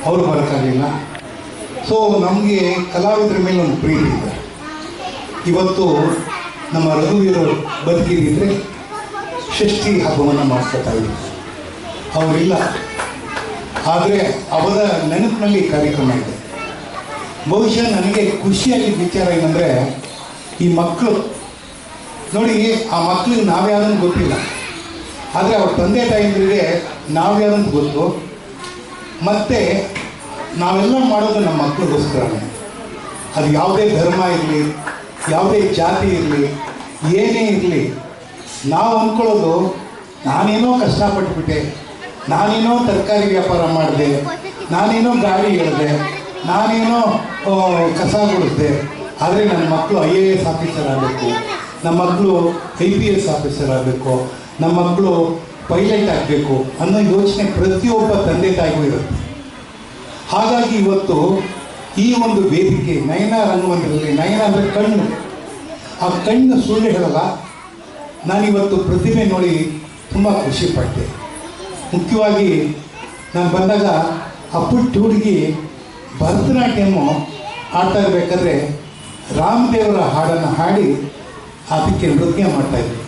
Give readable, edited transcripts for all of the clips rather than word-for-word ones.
ಅವರು ಬರೋಕ್ಕಾಗಲಿಲ್ಲ. ಸೊ ನಮಗೆ ಕಲಾವಿದರ ಮೇಲೆ ಒಂದು ಪ್ರೀತಿ ಇದೆ. ಇವತ್ತು ನಮ್ಮ ರಘುವೀರರು ಬದುಕಿದ್ರೆ ಷಷ್ಠಿ ಹಬ್ಬವನ್ನು ಮಾಡ್ಕೊತಾ ಇದ್ದೀವಿ. ಅವರಿಲ್ಲ, ಆದರೆ ಅವರ ನೆನಪಿನಲ್ಲಿ ಕಾರ್ಯಕ್ರಮ ಇದೆ. ಬಹುಶಃ ನನಗೆ ಖುಷಿಯಾಗಿದ್ದ ವಿಚಾರ ಏನಂದರೆ, ಈ ಮಕ್ಕಳು ನೋಡಿ, ಆ ಮಕ್ಕಳಿಗೆ ನಾವ್ಯಾವುದಂತ ಗೊತ್ತಿಲ್ಲ, ಆದರೆ ಅವ್ರ ತಂದೆ ತಾಯಿಗಳಿಗೆ ನಾವ್ಯಾವುದಂತ ಗೊತ್ತು. ಮತ್ತು ನಾವೆಲ್ಲ ಮಾಡೋದು ನಮ್ಮ ಮಕ್ಕಳಿಗೋಸ್ಕರನೇ. ಅದು ಯಾವುದೇ ಧರ್ಮ ಇರಲಿ, ಯಾವುದೇ ಜಾತಿ ಇರಲಿ, ಏನೇ ಇರಲಿ, ನಾವು ಅಂದ್ಕೊಳ್ಳೋದು ನಾನೇನೋ ಕಷ್ಟಪಟ್ಟುಬಿಟ್ಟೆ, ನಾನೇನೋ ತರಕಾರಿ ವ್ಯಾಪಾರ ಮಾಡಿದೆ, ನಾನೇನೋ ಗಾಡಿ ಹೇಳಿದೆ, ನಾನೇನೋ ಕಸ ಗುಡಿಸಿದೆ, ಆದರೆ ನನ್ನ ಮಕ್ಕಳು IAS ಆಫೀಸರ್ ಆಗಬೇಕು, ನಮ್ಮ ಮಕ್ಕಳು IPS ಆಫೀಸರ್ ಆಗಬೇಕು, ನಮ್ಮ ಮಕ್ಕಳು ಪೈಲಟ್ ಆಗಬೇಕು ಅನ್ನೋ ಯೋಚನೆ ಪ್ರತಿಯೊಬ್ಬ ತಂದೆ ತಾಯಿಗೂ ಇರುತ್ತೆ. ಹಾಗಾಗಿ ಇವತ್ತು ಈ ಒಂದು ವೇದಿಕೆ ನಯನ ರಂಗಮಂದಿರದಲ್ಲಿ, ನಯನ ಅಂದರೆ ಕಣ್ಣು, ಆ ಕಣ್ಣು ಸುಳ್ಳು ಹೇಳಲ್ಲ. ನಾನಿವತ್ತು ಪ್ರತಿಭೆ ನೋಡಿ ತುಂಬ ಖುಷಿಪಟ್ಟೆ. ಮುಖ್ಯವಾಗಿ ನಾನು ಬಂದಾಗ ಆ ಪುಟ್ಟ ಹುಡುಗಿ ಭರತನಾಟ್ಯಮು ಆಡ್ತಾ ಇರಬೇಕಾದ್ರೆ ರಾಮದೇವರ ಹಾಡನ್ನು ಹಾಡಿ ಅದಕ್ಕೆ ನೃತ್ಯ ಮಾಡ್ತಾಯಿದ್ರು.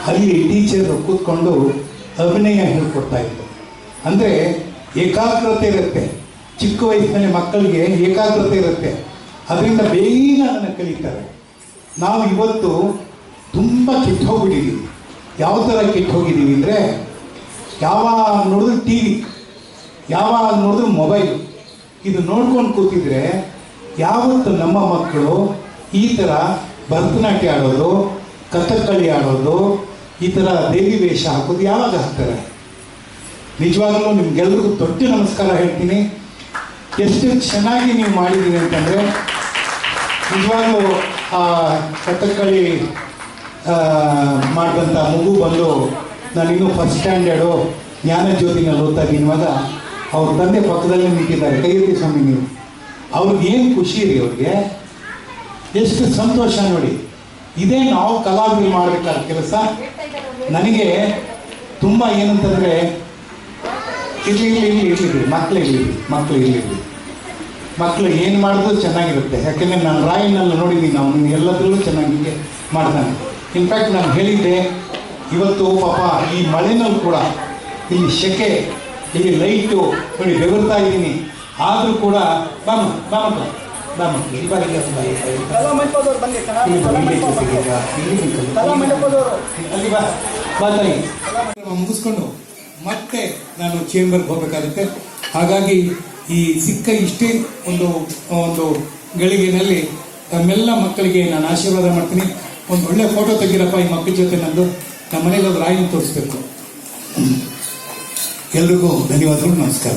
ಅಲ್ಲಿ ಟೀಚರು ಕೂತ್ಕೊಂಡು ಅಭಿನಯ ಹೇಳ್ಕೊಡ್ತಾಯಿದ್ರು. ಅಂದರೆ ಏಕಾಗ್ರತೆ ಇರುತ್ತೆ, ಚಿಕ್ಕ ವಯಸ್ಸಿನಲ್ಲಿ ಮಕ್ಕಳಿಗೆ ಏಕಾಗ್ರತೆ ಇರುತ್ತೆ, ಅದರಿಂದ ಬೇಗ ಅದನ್ನು ಕಲಿತಾರೆ. ನಾವು ಇವತ್ತು ತುಂಬ ಕೆಟ್ಟೋಗ್ಬಿಟ್ಟಿದ್ದೀವಿ. ಯಾವ ಥರ ಕೆಟ್ಟೋಗಿದ್ದೀವಿ ಅಂದರೆ, ಯಾವಾಗ ನೋಡಿದ್ರು TV, ಯಾವಾಗ ನೋಡಿದ್ರು ಮೊಬೈಲ್, ಇದು ನೋಡ್ಕೊಂಡು ಕೂತಿದ್ರೆ ಯಾವತ್ತು ನಮ್ಮ ಮಕ್ಕಳು ಈ ಥರ ಭರತನಾಟ್ಯ ಆಡೋದು, ಕಥಕ್ಕಳಿ ಆಡೋದು, ಈ ಥರ ದೇವಿ ವೇಷ ಹಾಕೋದು ಯಾವಾಗ ಹಾಕ್ತಾರೆ? ನಿಜವಾಗಲೂ ನಿಮ್ಗೆಲ್ರಿಗೂ ದೊಡ್ಡ ನಮಸ್ಕಾರ ಹೇಳ್ತೀನಿ. ಎಷ್ಟು ಚೆನ್ನಾಗಿ ನೀವು ಮಾಡಿದ್ದೀವಿ ಅಂತಂದರೆ, ನಿಜವಾಗ್ಲೂ ಕಥಕ್ಕಳಿ ಮಾಡಿದಂಥ ಮಗು ಬಂದು, ನಾನಿನ್ನೂ ಫಸ್ಟ್ ಸ್ಟ್ಯಾಂಡರ್ಡು ಜ್ಞಾನಜ್ಯೋತಿನಲ್ಲಿ ಓದ್ತಾ ಇದ್ದೀನಿವಾಗ, ಅವ್ರ ತಂದೆ ಪಕ್ಕದಲ್ಲೇ ನಿಂತಿದ್ದಾರೆ. ಕೈ ಎತ್ತಿ ಸ್ವಾಮಿ ನೀವು. ಅವ್ರಿಗೆ ಏನು ಖುಷಿ ರೀ, ಅವ್ರಿಗೆ ಎಷ್ಟು ಸಂತೋಷ ನೋಡಿ. ಇದೇ ನಾವು ಕಲಾವಿದರು ಮಾಡಬೇಕಾದ ಕೆಲಸ. ನನಗೆ ತುಂಬ ಏನಂತಂದರೆ, ಇರಲಿ ಮಕ್ಕಳು ಏನು ಮಾಡಿದ್ರು ಚೆನ್ನಾಗಿರುತ್ತೆ. ಯಾಕೆಂದರೆ ನಾನು ರಾಯಿನೆಲ್ಲ ನೋಡಿದ್ದೀನಿ, ಅವನು ಎಲ್ಲದರಲ್ಲೂ ಚೆನ್ನಾಗಿ ಮಾಡ್ತಾನೆ. ಇನ್ಫ್ಯಾಕ್ಟ್ ನಾನು ಹೇಳಿದ್ದೆ, ಇವತ್ತು ಪಾಪ ಈ ಮಳೆನಲ್ಲೂ ಕೂಡ ಇಲ್ಲಿ ಸೆಕೆ, ಇಲ್ಲಿ ಲೈಟು ನೋಡಿ ಬೆವರ್ತಾ ಇದ್ದೀನಿ, ಆದರೂ ಕೂಡ ಮುಗಿಸ್ಕೊಂಡು ಮತ್ತೆ ನಾನು ಚೇಂಬರ್ಗೆ ಹೋಗಬೇಕಾಗುತ್ತೆ. ಹಾಗಾಗಿ ಈ ಸಿಕ್ಕ ಇಷ್ಟೇ ಒಂದು ಗಳಿಗೆನಲ್ಲಿ ತಮ್ಮೆಲ್ಲ ಮಕ್ಕಳಿಗೆ ನಾನು ಆಶೀರ್ವಾದ ಮಾಡ್ತೀನಿ. ಒಂದು ಒಳ್ಳೆ ಫೋಟೋ ತೆಗೀರಪ್ಪ ಈ ಮಕ್ಕಳ ಜೊತೆ. ನಂದು ನಮ್ಮ ಮನೇಲಿ ಒಂದು ರಾಯಿನ ತೋರಿಸ್ಬೇಕು. ಎಲ್ರಿಗೂ ಧನ್ಯವಾದಗಳು, ನಮಸ್ಕಾರ.